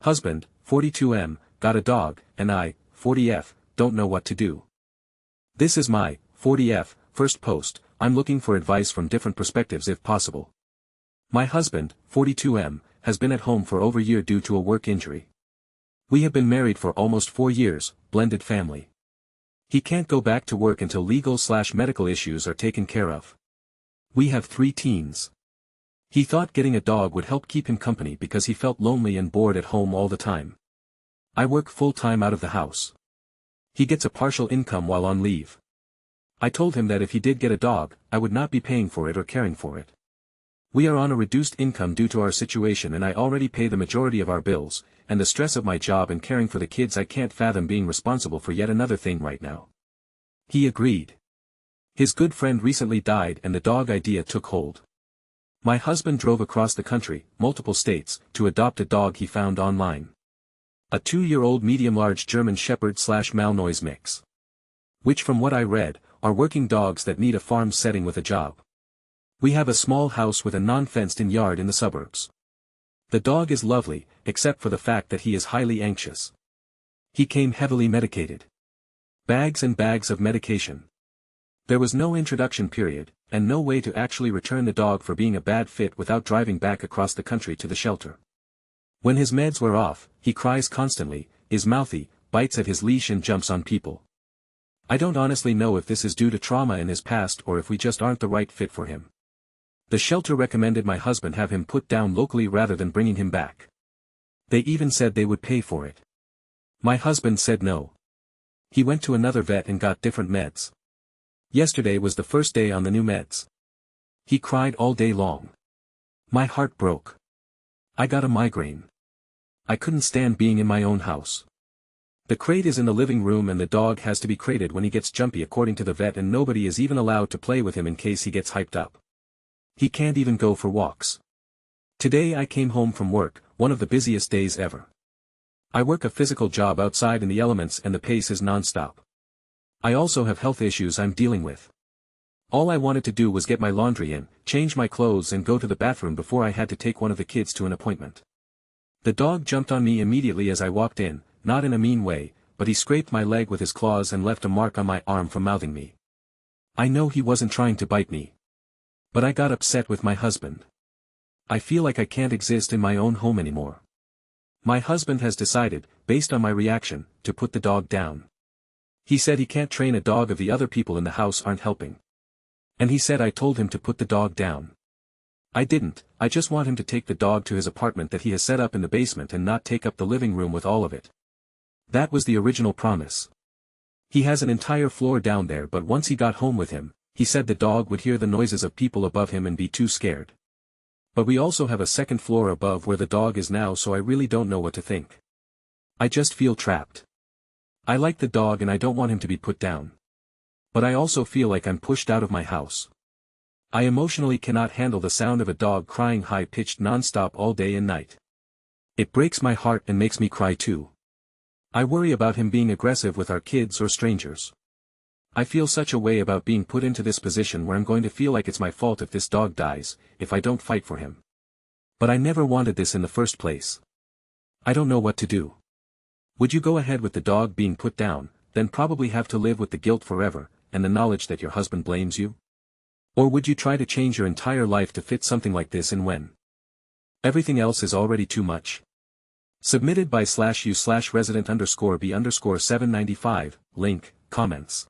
Husband, 42M, got a dog, and I, 40F, don't know what to do. This is my, 40F, first post. I'm looking for advice from different perspectives if possible. My husband, 42M, has been at home for over a year due to a work injury. We have been married for almost 4 years, blended family. He can't go back to work until legal/medical issues are taken care of. We have 3 teens. He thought getting a dog would help keep him company because he felt lonely and bored at home all the time. I work full-time out of the house. He gets a partial income while on leave. I told him that if he did get a dog, I would not be paying for it or caring for it. We are on a reduced income due to our situation and I already pay the majority of our bills, and the stress of my job and caring for the kids I can't fathom being responsible for yet another thing right now. He agreed. His good friend recently died and the dog idea took hold. My husband drove across the country, multiple states, to adopt a dog he found online. A 2-year-old medium-large German Shepherd/Malinois mix. Which from what I read, are working dogs that need a farm setting with a job. We have a small house with a non-fenced-in yard in the suburbs. The dog is lovely, except for the fact that he is highly anxious. He came heavily medicated. Bags and bags of medication. There was no introduction period, and no way to actually return the dog for being a bad fit without driving back across the country to the shelter. When his meds wear off, he cries constantly, is mouthy, bites at his leash and jumps on people. I don't honestly know if this is due to trauma in his past or if we just aren't the right fit for him. The shelter recommended my husband have him put down locally rather than bringing him back. They even said they would pay for it. My husband said no. He went to another vet and got different meds. Yesterday was the first day on the new meds. He cried all day long. My heart broke. I got a migraine. I couldn't stand being in my own house. The crate is in the living room and the dog has to be crated when he gets jumpy according to the vet, and nobody is even allowed to play with him in case he gets hyped up. He can't even go for walks. Today I came home from work, one of the busiest days ever. I work a physical job outside in the elements and the pace is non-stop. I also have health issues I'm dealing with. All I wanted to do was get my laundry in, change my clothes and go to the bathroom before I had to take one of the kids to an appointment. The dog jumped on me immediately as I walked in, not in a mean way, but he scraped my leg with his claws and left a mark on my arm from mouthing me. I know he wasn't trying to bite me. But I got upset with my husband. I feel like I can't exist in my own home anymore. My husband has decided, based on my reaction, to put the dog down. He said he can't train a dog if the other people in the house aren't helping. And he said I told him to put the dog down. I didn't, I just want him to take the dog to his apartment that he has set up in the basement and not take up the living room with all of it. That was the original promise. He has an entire floor down there, but once he got home with him, he said the dog would hear the noises of people above him and be too scared. But we also have a second floor above where the dog is now, so I really don't know what to think. I just feel trapped. I like the dog and I don't want him to be put down. But I also feel like I'm pushed out of my house. I emotionally cannot handle the sound of a dog crying high-pitched non-stop all day and night. It breaks my heart and makes me cry too. I worry about him being aggressive with our kids or strangers. I feel such a way about being put into this position where I'm going to feel like it's my fault if this dog dies, if I don't fight for him. But I never wanted this in the first place. I don't know what to do. Would you go ahead with the dog being put down, then probably have to live with the guilt forever, and the knowledge that your husband blames you? Or would you try to change your entire life to fit something like this in when everything else is already too much? Submitted by /u/resident_b_795, link, comments.